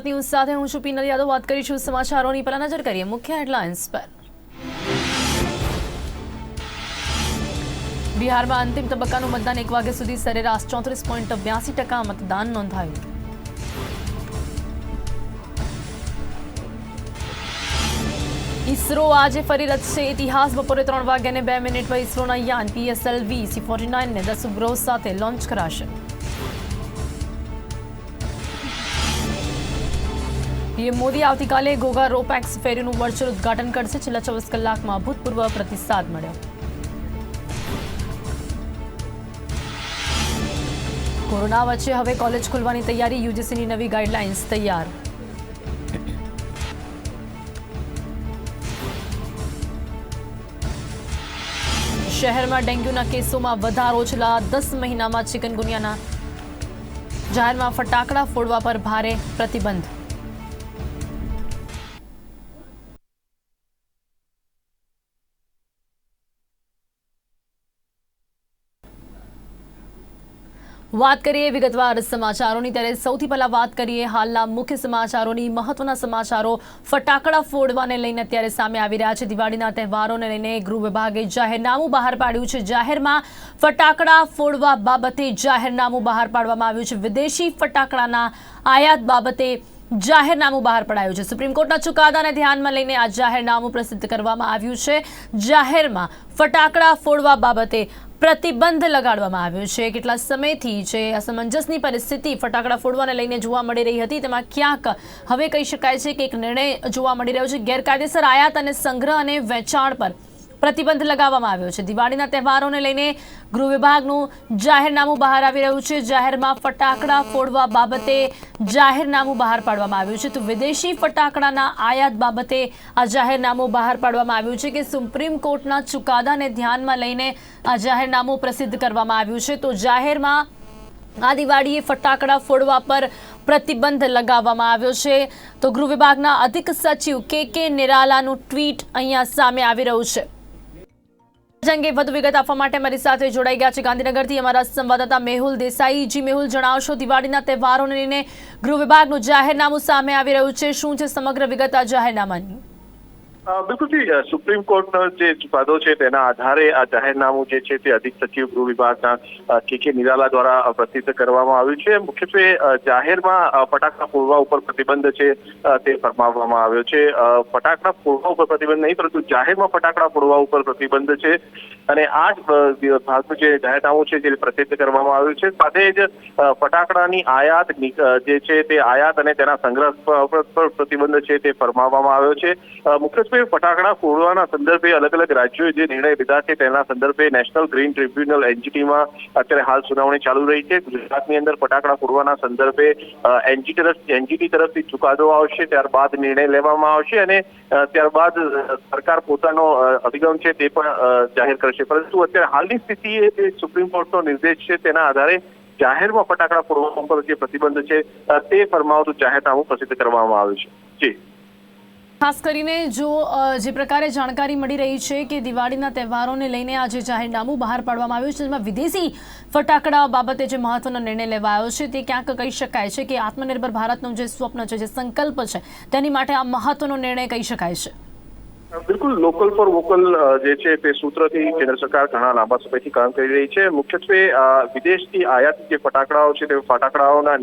News સાથે હું છું પીનલ યાદવ વાત કરીશું સમાચારોની પહેલા નજર કરીએ મુખ્ય હેડલાઇન્સ પર। બિહારમાં અંતિમ તબક્કાનું મતદાન 1 વાગ્યા સુધી સરેરાશ 34.82% મતદાન નોંધાયું। ઈસરો આજે ફરી રચશે ઇતિહાસ। બપોરે 3 વાગ્યાને 2 મિનિટ પર ઈસરોના યાન PSLV C49 ને 10 ઉપગ્રહો સાથે લોન્ચ કરાશે। पीएम मोदी આવતીકાલે ઘોઘા રોપેક્સ ફેરીનું વર્ચ્યુઅલ ઉદ્ઘાટન કરશે। છેલ્લા 24 કલાકમાં અભૂતપૂર્વ પ્રતિસાદ મળ્યો। કોરોના વચ્ચે હવે કોલેજ ખોલવાની તૈયારી। યુજીસીની નવી ગાઈડલાઇન્સ તૈયાર। શહેરમાં ડેન્ગ્યુના કેસોમાં વધારો। છેલ્લા 10 મહિનામાં ચિકનગુનિયાના જાહેરમાં ફટાકડા ફોડવા પર ભારે પ્રતિબંધ। વાત કરીએ વિગતવાર સમાચારોની ત્યારે સૌથી પહેલા વાત કરીએ હાલના મુખ્ય સમાચારોની। મહત્વના સમાચારો ફટાકડા ફોડવાને લઈને અત્યારે સામે આવી રહ્યા છે। દિવાળીના તહેવારોને લઈને ગૃહ વિભાગે જાહેરનામું બહાર પાડ્યું છે। જાહેરમાં ફટાકડા ફોડવા બાબતે જાહેરનામું બહાર પાડવામાં આવ્યું છે। વિદેશી ફટાકડાના આયાત બાબતે જાહેરનામું બહાર પડાયું છે। સુપ્રીમ કોર્ટના ચુકાદાને ધ્યાનમાં લઈને આ જાહેરનામું પ્રસિદ્ધ કરવામાં આવ્યું છે। જાહેરમાં ફટાકડા ફોડવા બાબતે પ્રતિબંધ લગાડવામાં આવ્યો છે। કેટલા સમયથી જે અસમંજસની પરિસ્થિતિ ફટાકડા ફોડવાને લઈને જોવા મળી રહી હતી તેમાં ક્યાંક હવે કહી શકાય છે કે એક નિર્ણય જોવા મળી રહ્યો છે। ગેરકાયદેસર આયાત અને સંગ્રહ અને વેચાણ પર પ્રતિબંધ લગાવવામાં આવ્યો છે। દિવાળીના તહેવારોને લઈને ગૃહ વિભાગનું જાહેરનામું બહાર આવી રહ્યું છે। જાહેરમાં ફટાકડા ફોડવા બાબતે જાહેરનામું બહાર પાડવામાં આવ્યું છે। તો વિદેશી ફટાકડાના આયાત બાબતે આ જાહેરનામું બહાર પાડવામાં આવ્યું છે કે સુપ્રીમ કોર્ટના ચુકાદાને ધ્યાનમાં લઈને આ જાહેરનામું પ્રસિદ્ધ કરવામાં આવ્યું છે। તો જાહેરમાં આ દિવાળીએ ફટાકડા ફોડવા પર પ્રતિબંધ લગાવવામાં આવ્યો છે। તો ગૃહ વિભાગના અધિક સચિવ કે નિરાલાનું ટ્વીટ અહીંયા સામે આવી રહ્યું છે। અંગે વધુ વિગત આપવા માટે અમારી સાથે જોડાઈ ગયા છે ગાંધીનગરથી અમારા સંવાદદાતા મેહુલ દેસાઈ। જી મેહુલ, જણાવશો દિવાળીના તહેવારોને લઈને ગૃહ વિભાગનું જાહેરનામું સામે આવી રહ્યું છે, શું છે સમગ્ર વિગત આ જાહેરનામાની? બિલકુલ જી, સુપ્રીમ કોર્ટનો જે ચુકાદો છે તેના આધારે આ જાહેરનામું જે છે તે અધિક સચિવ ગૃહ વિભાગના કે નિરાલા દ્વારા પ્રસિદ્ધ કરવામાં આવ્યું છે। મુખ્યત્વે જાહેરમાં ફટાકડા ફોડવા ઉપર પ્રતિબંધ છે તે ફરમાવવામાં આવ્યો છે। ફટાકડા ફોડવા ઉપર પ્રતિબંધ નહીં, પરંતુ જાહેરમાં ફટાકડા ફોડવા ઉપર પ્રતિબંધ છે અને આ ભાગનું જે જાહેરનામું છે તે પ્રસિદ્ધ કરવામાં આવ્યું છે। સાથે જ ફટાકડાની આયાત જે છે તે આયાત અને તેના સંગ્રહ પર પ્રતિબંધ છે તે ફરમાવવામાં આવ્યો છે। મુખ્યત્વે ફટાકડા ફોડવાના સંદર્ભે અલગ અલગ રાજ્યોએ જે નિર્ણય લીધા છે તેના સંદર્ભે નેશનલ ગ્રીન ટ્રિબ્યુનલ એનજીટીમાં અત્યારે હાલ સુનાવણી ચાલુ રહી છે। ગુજરાતની અંદર ફટાકડા ફોડવાના સંદર્ભે એનજીટી તરફથી ચુકાદો આવશે, ત્યારબાદ નિર્ણય લેવામાં આવશે અને ત્યારબાદ સરકાર પોતાનો અભિગમ છે તે પણ જાહેર કરશે। પરંતુ અત્યારે હાલની સ્થિતિએ સુપ્રીમ કોર્ટનો નિર્દેશ છે તેના આધારે જાહેરમાં ફટાકડા ફોડવા ઉપર જે પ્રતિબંધ છે તે ફરમાવતું જાહેરનામું પ્રસિદ્ધ કરવામાં આવ્યું છે। જી, ખાસ કરીને જો જે પ્રકારે જાણકારી મળી રહી છે કે દિવાળીના તહેવારોને લઈને આ જે જાહેરનામું બહાર પાડવામાં આવ્યું છે જેમાં વિદેશી ફટાકડા બાબતે જે મહત્વનો નિર્ણય લેવાયો છે તે ક્યાંક કહી શકાય છે કે આત્મનિર્ભર ભારતનું જે સ્વપ્ન છે, જે સંકલ્પ છે તેની માટે આ મહત્વનો નિર્ણય કહી શકાય છે। બિલકુલ, લોકલ ફોર વોકલ જે છે તે સૂત્રથી કેન્દ્ર સરકાર ઘણા લાંબા સમયથી કામ કરી રહી છે। મુખ્યત્વે વિદેશથી આયાત જે ફટાકડાઓ છે તે ફટાકડાઓના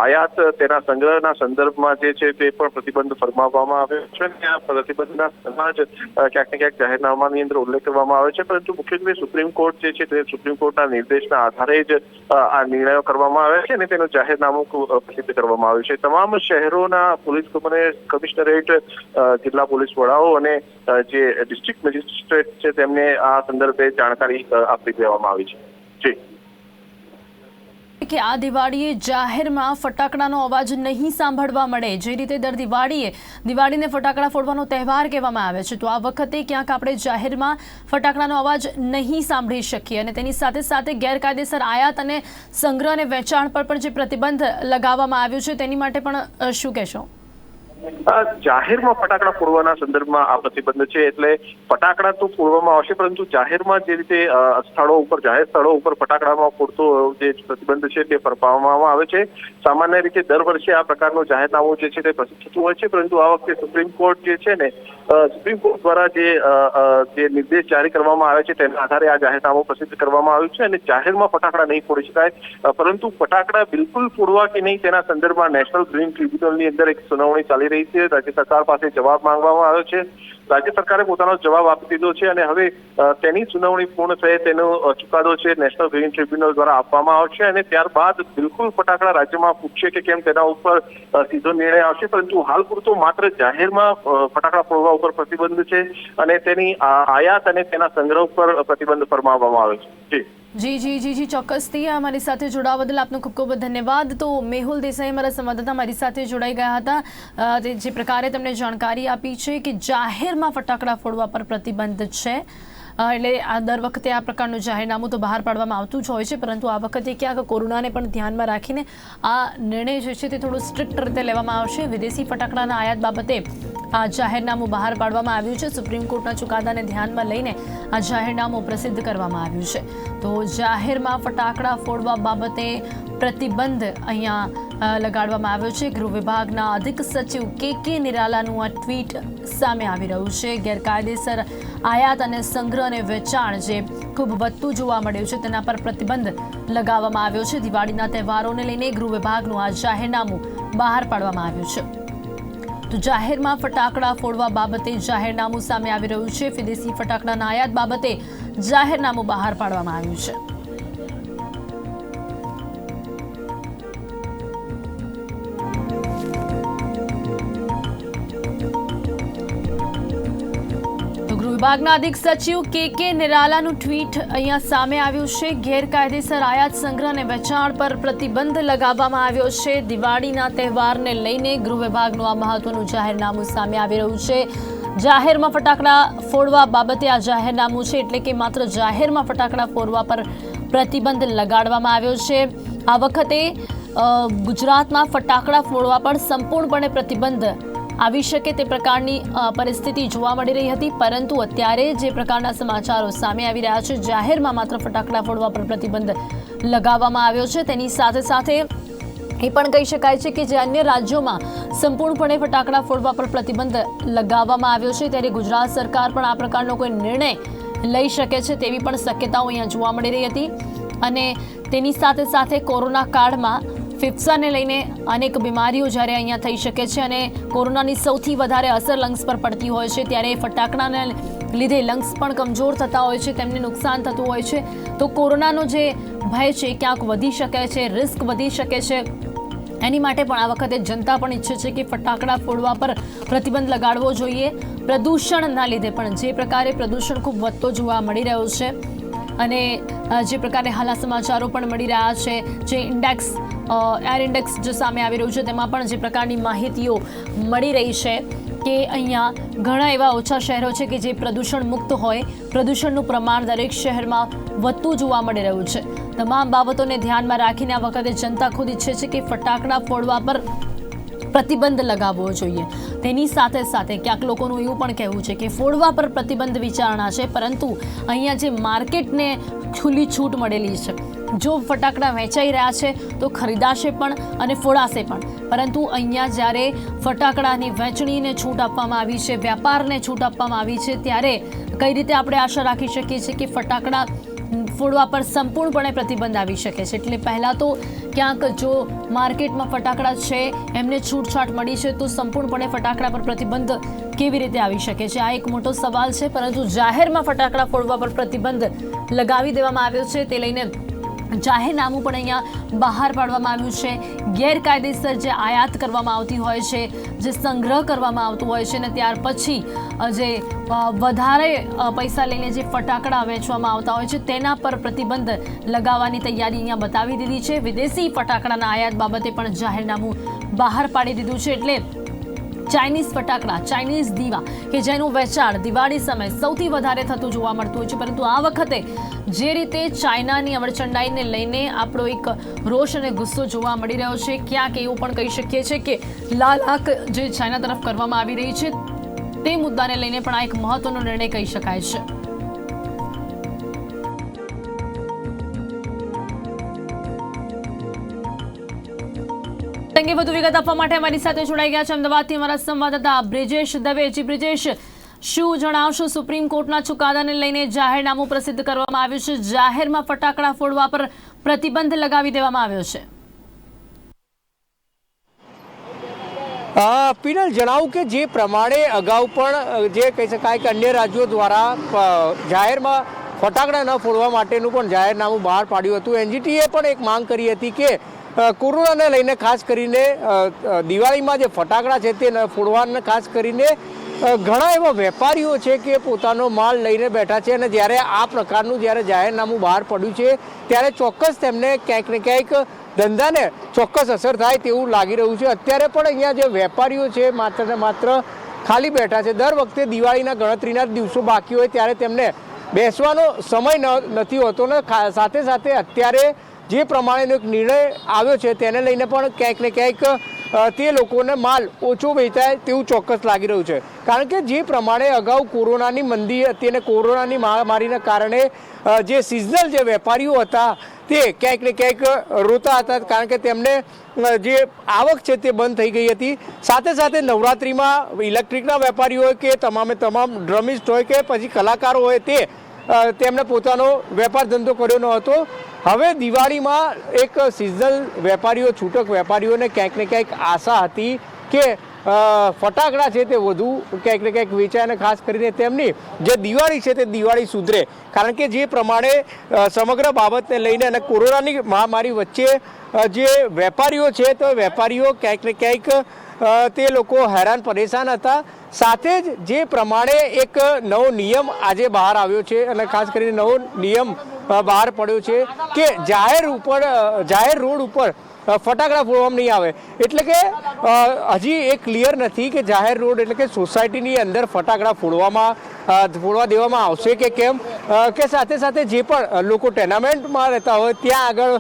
આયાત તેના સંગ્રહના સંદર્ભમાં જે છે તે પણ પ્રતિબંધ ફરમાવવામાં આવ્યો છે। આ પ્રતિબંધના જ ક્યાંક ને ક્યાંક જાહેરનામાની અંદર ઉલ્લેખ કરવામાં આવે છે, પરંતુ મુખ્યત્વે સુપ્રીમ કોર્ટ જે છે તે સુપ્રીમ કોર્ટના નિર્દેશના આધારે જ આ નિર્ણયો કરવામાં આવ્યા છે અને તેનું જાહેરનામું પ્રસિદ્ધ કરવામાં આવ્યું છે। તમામ શહેરોના પોલીસ કમિશનરેટ, જિલ્લા પોલીસ વડાઓ અને જે ડિસ્ટ્રિક્ટ મેજિસ્ટ્રેટ છે તેમને આ સંદર્ભે જાણકારી આપી દેવામાં આવી છે। જી, કે આ દિવાળીએ જાહેરમાં ફટાકડાનો અવાજ નહીં સાંભળવા મળે। જે રીતે દર દિવાળીને ફટાકડા ફોડવાનો તહેવાર કહેવામાં આવે છે, તો આ વખતે ક્યાંક આપણે જાહેરમાં ફટાકડાનો અવાજ નહીં સાંભળી શકીએ અને તેની સાથે સાથે ગેરકાયદેસર આયાત અને સંગ્રહ અને વેચાણ પર પણ જે પ્રતિબંધ લગાવવામાં આવ્યું છે તેની માટે પણ શું કહેશો? જાહેરમાં ફટાકડા ફોડવાના સંદર્ભમાં આ પ્રતિબંધ છે, એટલે ફટાકડા તો ફોડવામાં આવશે, પરંતુ જાહેરમાં જે રીતે સ્થળો ઉપર જાહેર સ્થળો ઉપર ફટાકડામાં ફોડતો જે પ્રતિબંધ છે તે ફરમાવવામાં આવે છે. સામાન્ય રીતે દર વર્ષે આ પ્રકારનું જાહેરનામું જે છે તે પ્રસિદ્ધ થતું હોય છે, પરંતુ આ વખતે સુપ્રીમ કોર્ટ જે છે ને સુપ્રીમ કોર્ટ દ્વારા જે નિર્દેશ જારી કરવામાં આવે છે તેના આધારે આ જાહેરનામું પ્રસિદ્ધ કરવામાં આવ્યું છે અને જાહેરમાં ફટાકડા નહીં ફોડી શકાય, પરંતુ ફટાકડા બિલકુલ ફોડવા કે નહીં તેના સંદર્ભમાં નેશનલ ગ્રીન ટ્રિબ્યુનલની અંદર એક સુનાવણી ચાલી રહી છે. રાજ્ય સરકાર પાસે જવાબ માંગવામાં આવ્યો છે. રાજ્ય સરકારે પોતાનો જવાબ આપી દીધો છે અને હવે તેની સુનાવણી પૂર્ણ થયે તેનો ચુકાદો છે નેશનલ ગ્રીન ટ્રિબ્યુનલ દ્વારા આપવામાં આવશે અને ત્યારબાદ બિલકુલ ફટાકડા રાજ્યમાં ફૂટશે કે કેમ તેના ઉપર સીધો નિર્ણય આવશે, પરંતુ હાલ પૂરતો માત્ર જાહેરમાં ફટાકડા ફોડવા ઉપર પ્રતિબંધ છે અને તેની આયાત અને તેના સંગ્રહ ઉપર પ્રતિબંધ ફરમાવવામાં આવે છે. જી ચોક્કસથી અમારી સાથે જોડાવા બદલ આપનો ખૂબ ખૂબ ધન્યવાદ. તો મેહુલ દેસાઈ મારા સંવાદદાતા મારી સાથે જોડાઈ ગયા હતા. જે પ્રકારે તમને જાણકારી આપી છે કે જાહેરમાં ફટાકડા ફોડવા પર પ્રતિબંધ છે, એટલે આ દર વખતે આ પ્રકારનું જાહેરનામું તો બહાર પાડવામાં આવતું જ હોય છે, પરંતુ આ વખતે ક્યાંક કોરોનાને પણ ધ્યાનમાં રાખીને આ નિર્ણય જે છે તે થોડું સ્ટ્રિક્ટ રીતે લેવામાં આવશે. વિદેશી ફટાકડાના આયાત બાબતે આ જાહેરનામું બહાર પાડવામાં આવ્યું છે. સુપ્રીમ કોર્ટના ચુકાદાને ધ્યાનમાં લઈને આ જાહેરનામું પ્રસિદ્ધ કરવામાં આવ્યું છે. તો જાહેરમાં ફટાકડા ફોડવા બાબતે પ્રતિબંધ અહીંયા લગાડવામાં આવ્યો છે. ગૃહ વિભાગના અધિક સચિવ કે નિરાલાનું આ ટ્વીટ સામે આવી રહ્યું છે. ગેરકાયદેસર આયાત અને સંગ્રહ અને વેચાણ જે ખૂબ વધતું જોવા મળ્યું છે તેના પર પ્રતિબંધ લગાવવામાં આવ્યો છે. દિવાળીના તહેવારોને લઈને ગૃહ વિભાગનું આ જાહેરનામું બહાર પાડવામાં આવ્યું છે. તો જાહેરમાં ફટાકડા ફોડવા બાબતે જાહેરનામું સામે આવી રહ્યું છે. વિદેશી ફટાકડાના આયાત બાબતે જાહેરનામું બહાર પાડવામાં આવ્યું છે. વિભાગના અધિક સચિવ કે નિરાલાનું ટ્વીટ અહીંયા સામે આવ્યું છે. ગેરકાયદેસર આયાત સંગ્રહ અને વેચાણ પર પ્રતિબંધ લગાવવામાં આવ્યો છે. દિવાળીના તહેવારને લઈને ગૃહ વિભાગનું આ મહત્વનું જાહેરનામું સામે આવી રહ્યું છે. જાહેરમાં ફટાકડા ફોડવા બાબતે આ જાહેરનામું છે, એટલે કે માત્ર જાહેરમાં ફટાકડા ફોડવા પર પ્રતિબંધ લગાડવામાં આવ્યો છે. આ વખતે ગુજરાતમાં ફટાકડા ફોડવા પર સંપૂર્ણપણે પ્રતિબંધ આવી શકે તે પ્રકારની પરિસ્થિતિ જોવા મળી રહી હતી, પરંતુ અત્યારે જે પ્રકારના સમાચારો સામે આવી રહ્યા છે, જાહેરમાં માત્ર ફટાકડા ફોડવા પર પ્રતિબંધ લગાવવામાં આવ્યો છે. તેની સાથે સાથે એ પણ કહી શકાય છે કે જે અન્ય રાજ્યોમાં સંપૂર્ણપણે ફટાકડા ફોડવા પર પ્રતિબંધ લગાવવામાં આવ્યો છે, ત્યારે ગુજરાત સરકાર પણ આ પ્રકારનો કોઈ નિર્ણય લઈ શકે છે તેવી પણ શક્યતાઓ અહીંયા જોવા મળી રહી હતી. અને તેની સાથે સાથે કોરોના કાળમાં ફેફસાને લઈને અનેક બીમારીઓ જ્યારે અહીંયા થઈ શકે છે અને કોરોનાની સૌથી વધારે અસર લંગ્સ પર પડતી હોય છે, ત્યારે ફટાકડાને લીધે લંગ્સ પણ કમજોર થતા હોય છે, તેમને નુકસાન થતું હોય છે. તો કોરોનાનો જે ભય છે ક્યાંક વધી શકે છે, રિસ્ક વધી શકે છે. એની માટે પણ આ વખતે જનતા પણ ઈચ્છે છે કે ફટાકડા ફોડવા પર પ્રતિબંધ લગાડવો જોઈએ. પ્રદૂષણના લીધે પણ જે પ્રકારે પ્રદૂષણ ખૂબ વધતો જોવા મળી રહ્યો છે અને જે પ્રકારે હાલના સમાચારો પણ મળી રહ્યા છે, જે ઇન્ડેક્સ એર ઇન્ડેક્સ જે સામે આવી રહ્યું છે તેમાં પણ જે પ્રકારની માહિતીઓ મળી રહી છે કે અહીંયા ઘણા એવા ઓછા શહેરો છે કે જે પ્રદૂષણ મુક્ત હોય, પ્રદૂષણનું પ્રમાણ દરેક શહેરમાં વધતું જોવા મળી રહ્યું છે. તમામ બાબતોને ધ્યાનમાં રાખીને આ વખતે જનતા ખુદ ઈચ્છે છે કે ફટાકડા ફોડવા પર પ્રતિબંધ લગાવવો જોઈએ. તેની સાથે સાથે ક્યાંક લોકોનું એવું પણ કહેવું છે કે ફોડવા પર પ્રતિબંધ વિચારણા છે, પરંતુ અહીંયા જે માર્કેટને ખુલ્લી છૂટ મળેલી છે, જો ફટાકડા વેચાઈ રહ્યા છે તો ખરીદાશે પણ અને ફોડાશે પણ, પરંતુ અહીંયા જ્યારે ફટાકડાની વહેંચણીને છૂટ આપવામાં આવી છે, વેપારને છૂટ આપવામાં આવી છે, ત્યારે કઈ રીતે આપણે આશા રાખી શકીએ છીએ કે ફટાકડા ફોડવા પર સંપૂર્ણપણે પ્રતિબંધ આવી શકે છે. એટલે પહેલાં તો ક્યાંક જો માર્કેટમાં ફટાકડા છે એમને છૂટછાટ મળી છે તો સંપૂર્ણપણે ફટાકડા પર પ્રતિબંધ કેવી રીતે આવી શકે છે, આ એક મોટો સવાલ છે. પરંતુ જાહેરમાં ફટાકડા ફોડવા પર પ્રતિબંધ લગાવી દેવામાં આવ્યો છે, તે લઈને જાહેરનામું પણ અહીંયા બહાર પાડવામાં આવ્યું છે. ગેરકાયદેસર જે આયાત કરવામાં આવતી હોય છે, જે સંગ્રહ કરવામાં આવતું હોય છે, અને ત્યાર પછી જે વધારે પૈસા લઈને જે ફટાકડા વેચવામાં આવતા હોય છે તેના પર પ્રતિબંધ લગાવવાની તૈયારી અહીંયા બતાવી દીધી છે. વિદેશી ફટાકડાના આયાત બાબતે પણ જાહેરનામું બહાર પાડી દીધું છે. એટલે ચાઇનીઝ ફટાકડા, ચાઇનીઝ દીવા કે જેનું વેચાણ દિવાળી સમયે સૌથી વધારે થતું જોવા મળતું હોય છે, પરંતુ આ વખતે જે રીતે ચાઇનાની અવળચંડાઈને લઈને આપણો એક રોષ અને ગુસ્સો જોવા મળી રહ્યો છે, ક્યાંક એવું પણ કહી શકીએ છીએ કે લાલ આંખ જે ચાઇના તરફ કરવામાં આવી રહી છે તે મુદ્દાને લઈને પણ આ એક મહત્વનો નિર્ણય કહી શકાય છે. અંગે વધુ વિગત આપવા માટે અમારી સાથે જોડાઈ ગયા છે અમદાવાદથી અમારા સંવાદદાતા બ્રિજેશ દવે. જી બ્રિજેશ, શું જણાવશો? સુપ્રીમ કોર્ટના ચુકાદાને લઈને જાહેરનામું પ્રસિદ્ધ કરવામાં આવ્યું છે, જાહેરમાં ફટાકડા ફોડવા પર પ્રતિબંધ લગાવી દેવામાં આવ્યો છે. પીનલ, જણાવું કે જે પ્રમાણે અગાઉ પણ જે કહી શકાય કે અન્ય રાજ્યો દ્વારા જાહેરમાં ફટાકડા ન ફોડવા માટેનું પણ જાહેરનામું બહાર પાડ્યું હતું. એનજીટીએ પણ એક માંગ કરી હતી કે કોરોનાને લઈને ખાસ કરીને દિવાળીમાં જે ફટાકડા છે તે ફોડવાને ખાસ કરીને ઘણા એવા વેપારીઓ છે કે પોતાનો માલ લઈને બેઠા છે, અને જ્યારે આ પ્રકારનું જ્યારે જાહેરનામું બહાર પડ્યું છે ત્યારે ચોક્કસ તેમને ક્યાંક ને ક્યાંક ધંધાને ચોક્કસ અસર થાય તેવું લાગી રહ્યું છે. અત્યારે પણ અહીંયા જે વેપારીઓ છે માત્ર ને માત્ર ખાલી બેઠા છે. દર વખતે દિવાળીના ગણતરીના દિવસો બાકી હોય ત્યારે તેમને બેસવાનો સમય નથી હોતો ને સાથે સાથે અત્યારે જે પ્રમાણેનો એક નિર્ણય આવ્યો છે તેને લઈને પણ ક્યાંક ને ક્યાંક તે લોકોને માલ ઓછો વેચાય તેવું ચોક્કસ લાગી રહ્યું છે. કારણ કે જે પ્રમાણે અગાઉ કોરોનાની મંદી હતી અને કોરોનાની મહામારીના કારણે જે સિઝનલ જે વેપારીઓ હતા તે ક્યાંક ને ક્યાંક રોતા હતા, કારણ કે તેમને જે આવક છે તે બંધ થઈ ગઈ હતી. સાથે સાથે નવરાત્રિમાં ઇલેક્ટ્રિકના વેપારીઓ હોય કે તમામ ડ્રમિસ્ટ હોય કે પછી કલાકારો હોય તે તેમણે પોતાનો વેપાર ધંધો કર્યો ન હતો. હવે દિવાળીમાં એક સિઝનલ વેપારીઓ, છૂટક વેપારીઓને ક્યાંક ને ક્યાંક આશા હતી કે ફટાકડા છે તે વધુ ક્યાંક ને ક્યાંક વેચાય અને ખાસ કરીને તેમની જે દિવાળી છે તે દિવાળી સુધરે. કારણ કે જે પ્રમાણે સમગ્ર બાબતને લઈને અને કોરોનાની મહામારી વચ્ચે જે વેપારીઓ છે તો વેપારીઓ ક્યાંક ને ક્યાંક તે લોકો હેરાન પરેશાન હતા. સાથે જ જે પ્રમાણે એક નવો નિયમ આજે બહાર આવ્યો છે અને ખાસ કરીને નવો નિયમ બહાર પડ્યો છે કે જાહેર રોડ ઉપર ફટાકડા ફોડવામાં નહીં આવે. એટલે કે હજી એ ક્લિયર નથી કે જાહેર રોડ એટલે કે સોસાયટીની અંદર ફટાકડા ફોડવા દેવામાં આવશે કે કેમ, કે સાથે સાથે જે પણ લોકો ટેનામેન્ટમાં રહેતા હોય ત્યાં આગળ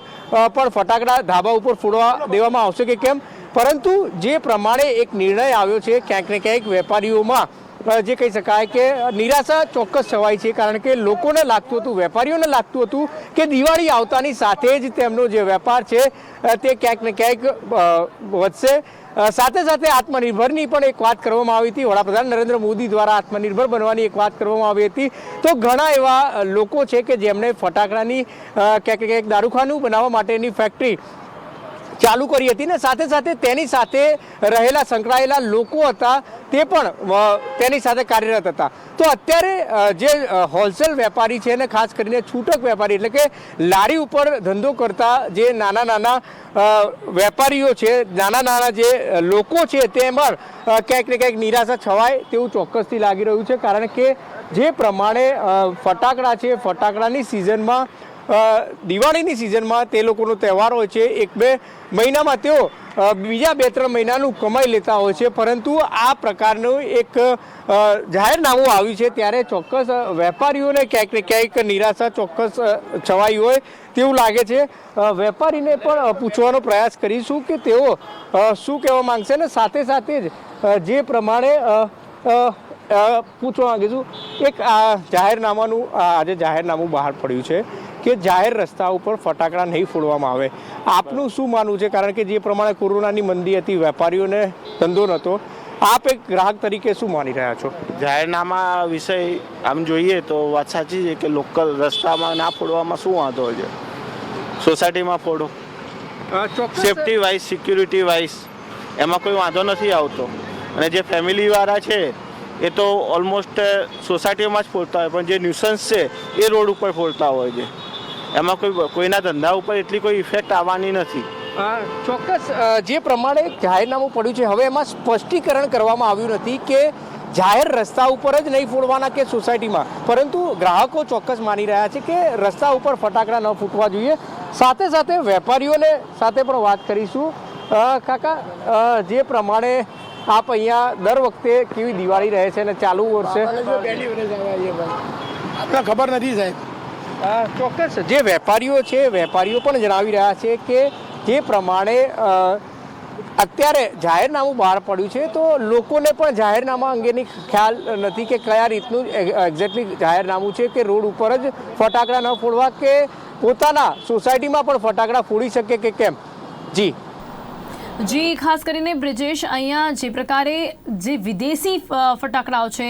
પણ ફટાકડા ધાબા ઉપર ફોડવા દેવામાં આવશે કે કેમ. પરંતુ જે પ્રમાણે એક નિર્ણય આવ્યો છે ક્યાંક ને ક્યાંક વેપારીઓમાં જે કહી શકાય કે નિરાશા ચોક્કસ છવાઈ છે. કારણ કે લોકોને લાગતું હતું, વેપારીઓને લાગતું હતું કે દિવાળી આવતાની સાથે જ તેમનો જે વેપાર છે તે ક્યાંક ને ક્યાંક વધશે. સાથે સાથે આત્મનિર્ભરની પણ એક વાત કરવામાં આવી હતી. વડાપ્રધાન નરેન્દ્ર મોદી દ્વારા આત્મનિર્ભર બનવાની એક વાત કરવામાં આવી હતી. તો ઘણા એવા લોકો છે કે જેમણે ફટાકડાની ક્યાંક ને ક્યાંક દારૂખાનું બનાવવા માટેની ફેક્ટરી ચાલુ કરી હતી ને સાથે સાથે તેની સાથે રહેલા સંકળાયેલા લોકો હતા તે પણ તેની સાથે કાર્યરત હતા. તો અત્યારે જે હોલસેલ વેપારી છે ને ખાસ કરીને છૂટક વેપારી એટલે કે લારી ઉપર ધંધો કરતા જે નાના વેપારીઓ છે, નાના જે લોકો છે તેમાં ક્યાંક ને ક્યાંક નિરાશા છવાય તેવું ચોક્કસથી લાગી રહ્યું છે. કારણ કે જે પ્રમાણે ફટાકડા છે, ફટાકડાની સિઝનમાં દિવાળીની સિઝનમાં તે લોકોનો તહેવાર હોય છે, 1-2 મહિનામાં તેઓ બીજા 2-3 મહિનાનું કમાઈ લેતા હોય છે. પરંતુ આ પ્રકારનું એક જાહેરનામું આવ્યું છે ત્યારે ચોક્કસ વેપારીઓને ક્યાંક ને ક્યાંક નિરાશા ચોક્કસ છવાઈ હોય તેવું લાગે છે. વેપારીને પણ પૂછવાનો પ્રયાસ કરીશું કે તેઓ શું કહેવા માંગશે ને સાથે સાથે જ જે પ્રમાણે પૂછવા માંગીશું એક આજે જાહેરનામું બહાર પડ્યું છે કે જાહેર રસ્તા ઉપર ફટાકડા નહીં ફોડવામાં આવે. આપનું શું માનવું છે? કારણ કે જે પ્રમાણે કોરોનાની મંદી હતી, વેપારીઓને ધંધો નહોતો, આપ એક ગ્રાહક તરીકે શું માની રહ્યા છો? જાહેરનામા વિષય આમ જોઈએ તો વાત સાચી છે કે લોકલ રસ્તામાં ના ફોડવામાં શું વાંધો હોય છે? સોસાયટીમાં ફોડો, સેફટી વાઇઝ, સિક્યુરિટી વાઇઝ એમાં કોઈ વાંધો નથી આવતો. અને જે ફેમિલીવાળા છે એ તો ઓલમોસ્ટ સોસાયટીમાં જ ફોડતા હોય, પણ જે ન્યુસન્સ છે એ રોડ ઉપર ફોડતા હોય છે. એમાં કોઈના ધંધા ઉપર એટલી કોઈ ઇફેક્ટ આવવાની નથી. ચોક્કસ જે પ્રમાણે જાહેરનામું પડ્યું છે હવે એમાં સ્પષ્ટીકરણ કરવામાં આવ્યું નથી કે જાહેર રસ્તા ઉપર જ નહીં ફોડવાના કે સોસાયટીમાં, પરંતુ ગ્રાહકો ચોક્કસ માની રહ્યા છે કે રસ્તા ઉપર ફટાકડા ન ફૂટવા જોઈએ. સાથે સાથે વેપારીઓને સાથે પણ વાત કરીશું. કાકા, જે પ્રમાણે આપ અહીંયા દર વખતે કેવી દિવાળી રહે છે અને ચાલુ વર્ષે આપણે ખબર નથી સાહેબ. ચોક્કસ જે વેપારીઓ છે વેપારીઓ પણ જણાવી રહ્યા છે કે જે પ્રમાણે અત્યારે જાહેરનામું બહાર પડ્યું છે તો લોકોને પણ જાહેરનામા અંગેની ખ્યાલ નથી કે કયા રીતનું એક્ઝેક્ટલી જાહેરનામું છે કે રોડ ઉપર જ ફટાકડા ન ફોડવા કે પોતાના સોસાયટીમાં પણ ફટાકડા ફોડી શકે કે કેમ. જી, ખાસ કરીને બ્રિજેશ, અહીંયા જે પ્રકારે જે વિદેશી ફટાકડાઓ છે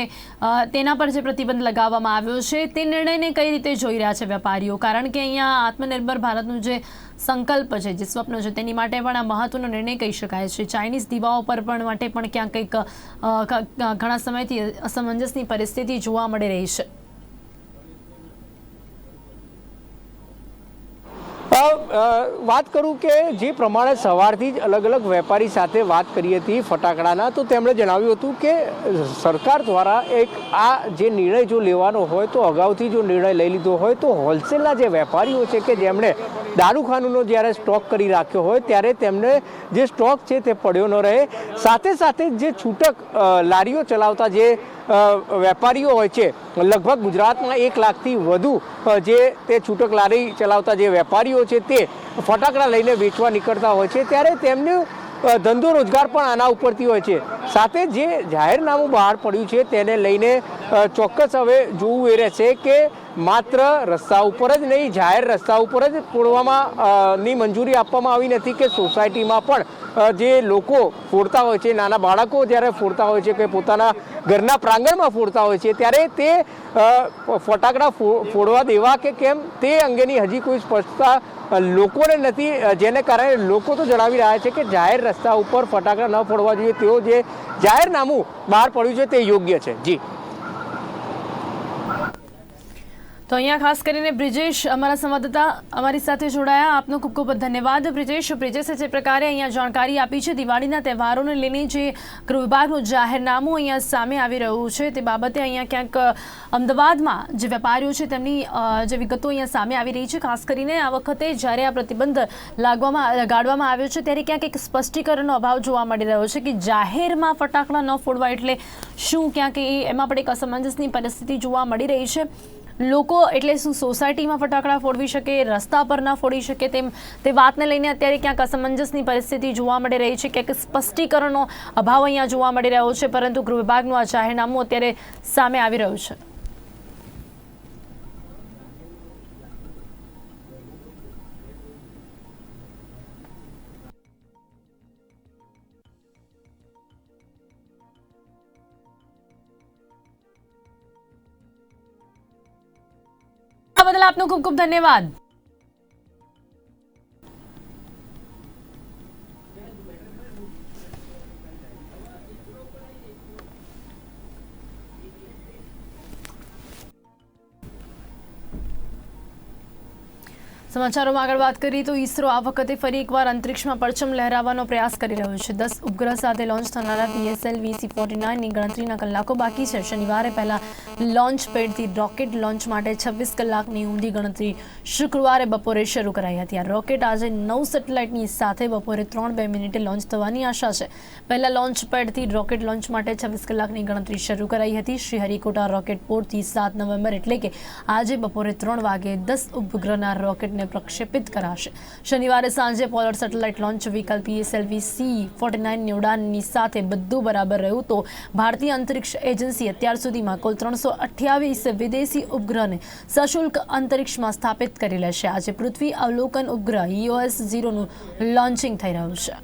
તેના પર જે પ્રતિબંધ લગાવવામાં આવ્યો છે તે નિર્ણયને કઈ રીતે જોઈ રહ્યા છે વેપારીઓ? કારણ કે અહીંયા આત્મનિર્ભર ભારતનું જે સંકલ્પ છે, જે સ્વપ્ન છે, તેની માટે પણ આ મહત્વનો નિર્ણય કહી શકાય છે. ચાઇનીઝ દીવાઓ પર પણ માટે પણ ક્યાંક કંઈક ઘણા સમયથી અસમંજસની પરિસ્થિતિ જોવા મળી રહી છે. વાત કરું કે જે પ્રમાણે સવારથી જ અલગ અલગ વેપારી સાથે વાત કરી હતી ફટાકડાના, તો તેમણે જણાવ્યું હતું કે સરકાર દ્વારા એક આ જે નિર્ણય જો લેવાનો હોય તો અગાઉથી જો નિર્ણય લઈ લીધો હોય તો હોલસેલના જે વેપારીઓ છે કે જેમણે દારૂખાનુંનો જ્યારે સ્ટોક કરી રાખ્યો હોય ત્યારે તેમને જે સ્ટોક છે તે પડ્યો ન રહે. સાથે સાથે જે છૂટક લારીઓ ચલાવતા જે વેપારીઓ હોય છે, લગભગ ગુજરાતમાં 1 લાખથી વધુ જે તે છૂટક લારી ચલાવતા જે વેપારીઓ છે તે ફટાકડા લઈને વેચવા નીકળતા હોય છે, ત્યારે તેમનું ધંધો રોજગાર પણ આના ઉપરથી હોય છે. સાથે જે જાહેરનામું બહાર પડ્યું છે તેને લઈને ચોક્કસ હવે જોવું એ રહેશે કે માત્ર રસ્તા ઉપર જ નહીં, જાહેર રસ્તા ઉપર જ ફોડવામાં ની મંજૂરી આપવામાં આવી નથી કે સોસાયટીમાં પણ જે લોકો ફોડતા હોય છે, નાના બાળકો જ્યારે ફોડતા હોય છે કે પોતાના ઘરના પ્રાંગણમાં ફોડતા હોય છે ત્યારે તે ફટાકડા ફોડવા દેવા કે કેમ તે અંગેની હજી કોઈ સ્પષ્ટતા લોકોને નથી, જેને કારણે લોકો તો જણાવી રહ્યા છે કે જાહેર રસ્તા ઉપર ફટાકડા ન ફોડવા જોઈએ. તેઓ જે જાહેરનામું બહાર પડ્યું છે તે યોગ્ય છે. જી, તો અહીંયા ખાસ કરીને બ્રિજેશ અમારા સંવાદદાતા અમારી સાથે જોડાયા. આપનો ખૂબ ખૂબ ધન્યવાદ બ્રિજેશે જે પ્રકારે અહીંયા જાણકારી આપી છે દિવાળીના તહેવારોને લઈને જે ગૃહ વિભાગનું જાહેરનામું અહીંયા સામે આવી રહ્યું છે તે બાબતે અહીંયા ક્યાંક અમદાવાદમાં જે વેપારીઓ છે તેમની જે વિગતો અહીંયા સામે આવી રહી છે. ખાસ કરીને આ વખતે જ્યારે આ પ્રતિબંધ લગાડવામાં આવ્યો છે ત્યારે ક્યાંક એક સ્પષ્ટીકરણનો અભાવ જોવા મળી રહ્યો છે કે જાહેરમાં ફટાકડા ન ફોડવા એટલે શું, ક્યાંક એમાં પણ એક અસમંજસની પરિસ્થિતિ જોવા મળી રહી છે. લોકો એટલે શું સોસાયટીમાં ફટાકડા ફોડવી શકે, રસ્તા પર ન ફોડી શકે, તે વાતને લઈને અત્યારે ક્યાંક અસમંજસની પરિસ્થિતિ જોવા મળી રહી છે. ક્યાંક સ્પષ્ટીકરણનો અભાવ અહીંયા જોવા મળી રહ્યો છે, પરંતુ ગૃહ વિભાગનું આ જાહેરનામું અત્યારે સામે આવી રહ્યું છે. બદલ આપનો ખૂબ ખૂબ ધન્યવાદ. સમાચારોમાં આગળ વાત કરીએ તો ઇસરો આ વખતે ફરી એકવાર અંતરિક્ષમાં પરચમ લહેરાવવાનો પ્રયાસ કરી રહ્યો છે. 10 ઉપગ્રહ સાથે લોન્ચ થનારા PSLV C-49ની ગણતરીના કલાકો બાકી છે. શનિવારે પહેલા લોન્ચ પેડથી રોકેટ લોન્ચ માટે 26 કલાકની ઊંધી ગણતરી શુક્રવારે બપોરે શરૂ કરાઈ હતી. આ રોકેટ આજે 9 સેટેલાઇટની સાથે બપોરે 3:02 લોન્ચ થવાની આશા છે. પહેલા લોન્ચ પેડથી રોકેટ લોન્ચ માટે 26 કલાકની ગણતરી શરૂ કરાઈ હતી. શ્રીહરિકોટા રોકેટ પોર્ટથી 7 નવેમ્બર એટલે કે આજે બપોરે 3 વાગે 10 ઉપગ્રહના રોકેટને પ્રક્ષેપિત કરાશે. શનિવારે સાંજે polar satellite launch vehicle PSLV C-49ની ઉડાનની સાથે બધું બરાબર રહ્યું તો ભારતીય અંતરિક્ષ એજન્સી અત્યાર સુધીમાં કુલ 328 વિદેશી ઉપગ્રહને સશુલ્ક અંતરિક્ષમાં સ્થાપિત કરી લેશે. આજે પૃથ્વી અવલોકન ઉપગ્રહ EOS-0નું લોન્ચિંગ થઈ રહ્યું છે.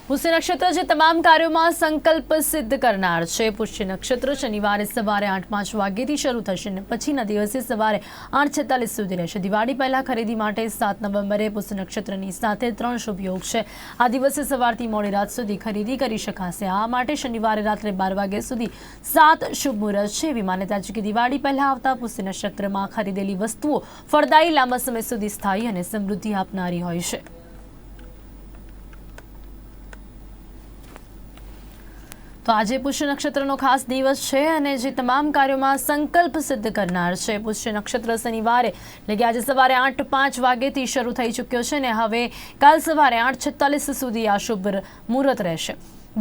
પુષ્ય નક્ષત્ર જે તમામ કાર્યોમાં સંકલ્પ સિદ્ધ કરનાર છે. પુષ્ય નક્ષત્ર શનિવારે સવારે 8:05 વાગ્યેથી શરૂ થશે અને પછીના દિવસે સવારે 8:46 સુધી રહેશે. દિવાળી પહેલા ખરીદી માટે 7 નવેમ્બરે પુષ્ય નક્ષત્રની સાથે 3 શુભ યોગ છે. આ દિવસે સવારથી મોડી રાત સુધી ખરીદી કરી શકાશે. આ માટે શનિવારે રાત્રે 12 વાગ્યા સુધી 7 શુભ મુહૂર્ત છે. એવી માન્યતા છે કે દિવાળી પહેલા આવતા પુષ્ય નક્ષત્રમાં ખરીદેલી વસ્તુઓ ફળદાયી, લાંબા સમય સુધી સ્થાયી અને સમૃદ્ધિ આપનારી હોય છે. તો આજે પુષ્ય નક્ષત્રનો ખાસ દિવસ છે અને જે તમામ કાર્યોમાં સંકલ્પ સિદ્ધ કરનાર છે. પુષ્ય નક્ષત્ર શનિવારે એટલે કે આજે સવારે 8:05 વાગ્યેથી શરૂ થઈ ચૂક્યો છે અને હવે કાલ સવારે 8:46 સુધી આ શુભ મુહૂર્ત રહેશે.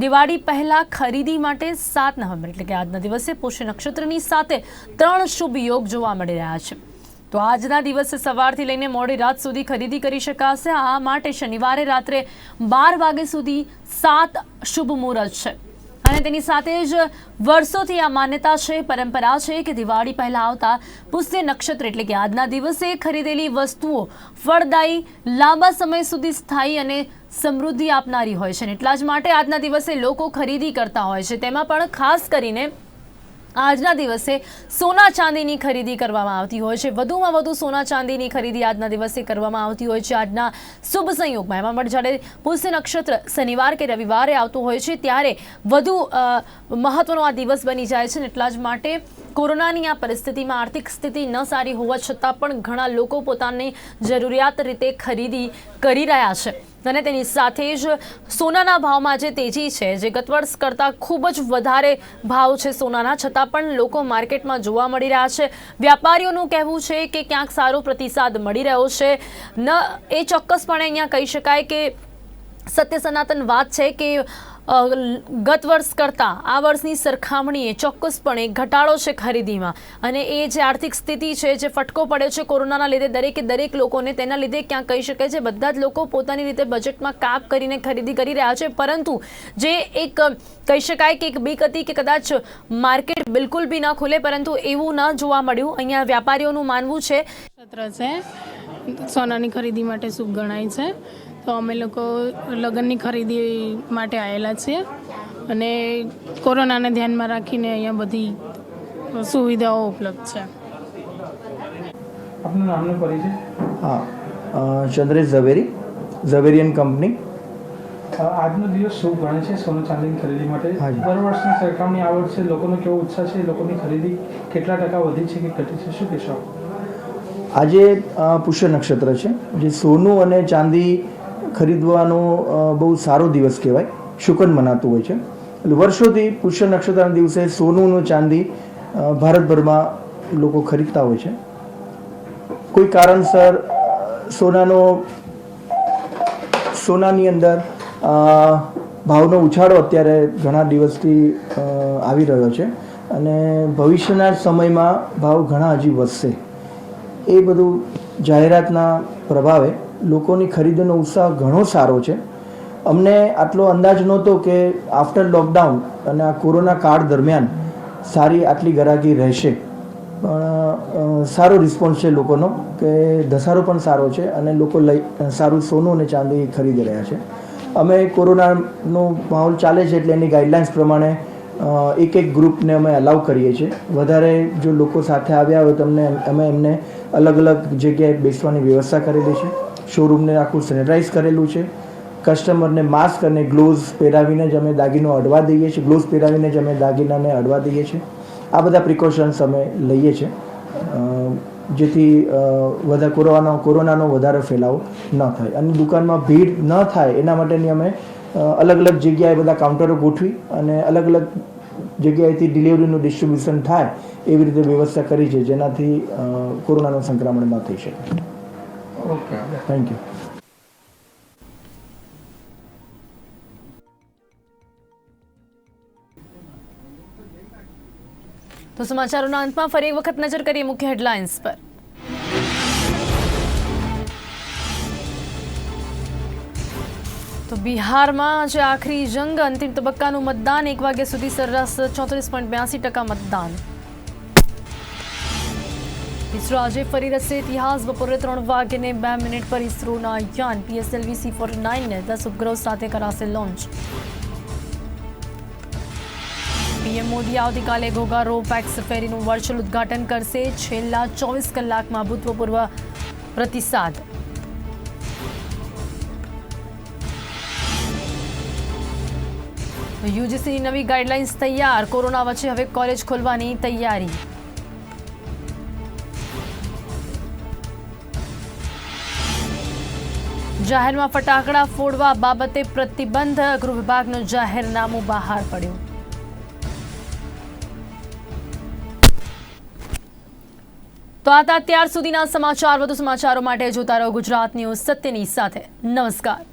દિવાળી પહેલા ખરીદી માટે 7 નવેમ્બર એટલે કે આજના દિવસે પુષ્ય નક્ષત્રની સાથે 3 શુભ યોગ જોવા મળી રહ્યા છે. તો આજના દિવસે સવારથી લઈને મોડી રાત સુધી ખરીદી કરી શકાશે. આ માટે શનિવારે રાત્રે 12 વાગ્યા સુધી 7 શુભ મુહૂર્ત છે અને તેની સાથે જ વર્ષોથી આ માન્યતા છે, પરંપરા છે કે દિવાળી પહેલા આવતા પુષ્ય નક્ષત્ર એટલે કે આજના દિવસે ખરીદેલી વસ્તુઓ ફળદાયી, લાંબા સમય સુધી સ્થાયી અને સમૃદ્ધિ આપનારી હોય છે. એટલા જ માટે આજના દિવસે લોકો ખરીદી કરતા હોય છે. તેમાં પણ ખાસ કરીને આજના દિવસે સોના ચાંદીની ખરીદી કરવામાં આવતી હોય છે. વધુમાં વધુ સોના ચાંદીની ખરીદી આજના દિવસે કરવામાં આવતી હોય છે. આજના શુભ સંયોગમાં એમાં પણ જ્યારે પુષ્ય નક્ષત્ર શનિવાર કે રવિવારે આવતું હોય છે ત્યારે વધુ મહત્વનો આ દિવસ બની જાય છે. એટલા જ માટે કોરોનાની આ પરિસ્થિતિમાં આર્થિક સ્થિતિ ન સારી હોવા છતાં પણ ઘણા લોકો પોતાની જરૂરિયાત રીતે ખરીદી કરી રહ્યા છે અને તેની સાથે જ સોનાના ભાવમાં જે તેજી છે, જે ગત વર્ષ કરતાં ખૂબ જ વધારે ભાવ છે સોનાના, છતાં પણ લોકો માર્કેટમાં જોવા મળી રહ્યા છે. વ્યાપારીઓનું કહેવું છે કે ક્યાંક સારો પ્રતિસાદ મળી રહ્યો છે. એ ચોક્કસપણે અહીંયા કહી શકાય કે સત્ય સનાતન વાત છે કે ગત વર્ષ કરતાં આ વર્ષની સરખામણીએ ચોક્કસપણે ઘટાડો છે ખરીદીમાં અને એ જે આર્થિક સ્થિતિ છે, જે ફટકો પડ્યો છે કોરોનાના લીધે દરેક લોકોને, તેના લીધે ક્યાંક કહી શકાય છે બધા જ લોકો પોતાની રીતે બજેટમાં કાપ કરીને ખરીદી કરી રહ્યા છે. પરંતુ જે એક કહી શકાય કે એક બીક હતી કે કદાચ માર્કેટ બિલકુલ બી ન ખુલે, પરંતુ એવું ન જોવા મળ્યું. અહીંયા વેપારીઓનું માનવું છે નક્ષત્ર છે સોનાની ખરીદી માટે શુભ ગણાય છે. તો અમે લોકો લગ્નની ખરીદી માટે આવેલા છીએ અને કોરોનાને ધ્યાનમાં રાખીને અહીંયા બધી સુવિધાઓ ઉપલબ્ધ છે. આપનું નામનો પરિચય? હા, ચંદ્રેશ ઝવેરી, ઝવેરિયન કંપની. આજનો દિવસ શુભ ગણે છે સોનું ચાંદીની ખરીદી માટે. હાજી. દર વર્ષની સરખામણી આ વર્ષે લોકોનો કેવો ઉત્સાહ છે? લોકોની ખરીદી કેટલા ટકા વધી છે કે ઘટી છે, શું કહેશો? આજે પુષ્ય નક્ષત્ર છે, જે સોનું અને ચાંદી ખરીદવાનો બહુ સારો દિવસ કહેવાય, શુકન મનાતું હોય છે. એટલે વર્ષોથી પુષ્ય નક્ષત્રના દિવસે સોનું અને ચાંદી ભારતભરમાં લોકો ખરીદતા હોય છે. કોઈ કારણસર સોનાની અંદર ભાવનો ઉછાળો અત્યારે ઘણા દિવસથી આવી રહ્યો છે અને ભવિષ્યના સમયમાં ભાવ ઘણા હજી વધશે. એ બધું જાહેરાતના પ્રભાવે લોકોની ખરીદીનો ઉત્સાહ ઘણો સારો છે. અમને આટલો અંદાજ નહોતો કે આફ્ટર લોકડાઉન અને આ કોરોના કાળ દરમિયાન સારી આટલી ગરાગી રહેશે, પણ સારો રિસ્પોન્સ છે લોકોનો કે ધસારો પણ સારો છે અને લોકો સારું સોનું અને ચાંદી ખરીદી રહ્યા છે. અમે કોરોનાનો માહોલ ચાલે છે એટલે એની ગાઈડલાઇન્સ પ્રમાણે એક ગ્રુપને અમે અલાઉ કરીએ છીએ. વધારે જો લોકો સાથે આવ્યા હોય તો અમે એમને અલગ અલગ જગ્યાએ બેસવાની વ્યવસ્થા કરેલી છે. શોરૂમને આખું સેનેટાઇઝ કરેલું છે. કસ્ટમરને માસ્ક અને ગ્લોવ્સ પહેરાવીને જ અમે દાગીનો અડવા દઈએ છીએ. ગ્લોવ્સ પહેરાવીને જ અમે દાગીનાને અડવા દઈએ છીએ. આ બધા પ્રિકોશન્સ અમે લઈએ છીએ જેથી કોરોનાનો વધારે ફેલાવો ન થાય અને દુકાનમાં ભીડ ન થાય એના માટેની અમે અલગ અલગ જગ્યાએ બધા કાઉન્ટરો ગોઠવી અને અલગ અલગ જગ્યાએથી ડિલિવરીનું ડિસ્ટ્રીબ્યુશન થાય એવી રીતે વ્યવસ્થા કરી છે, જેનાથી કોરોનાનું સંક્રમણ ન થઈ શકે. Okay, thank you. તો સમાચારોના અંતમાં ફરી એક વખત નજર કરીએ મુખ્ય હેડલાઇન્સ પર. તો બિહારમાં આજે આખરી જંગ, અંતિમ તબક્કાનું મતદાન 1 વાગ્યા સુધી સરેરાશ 34.82% મતદાન. ઇસરો આજે ફરી રચશે ઇતિહાસ. બપોરે 3:02 પર ઇસરોના યાન PSLV C49ને 10 ઉપગ્રહો સાથે કરાશે લોન્ચ. પીએમ મોદી આવતીકાલે ઘોઘા રો પેક્સ ફેરીનું વર્ચ્યુઅલ ઉદ્ઘાટન કરશે. છેલ્લા 24 કલાકમાં ભૂતપૂર્વ પ્રતિસાદ. યુજીસીની નવી ગાઈડલાઇન્સ તૈયાર. કોરોના વચ્ચે હવે કોલેજ ખોલવાની તૈયારી. જાહેરમાં ફટાકડા ફોડવા બાબતે પ્રતિબંધ. ગૃહ વિભાગનું જાહેરનામું બહાર પડ્યું. તો આ હતા અત્યાર સુધીના સમાચાર. વધુ સમાચારો માટે જોતા રહો ગુજરાત ન્યૂઝ સત્યની સાથે. નમસ્કાર.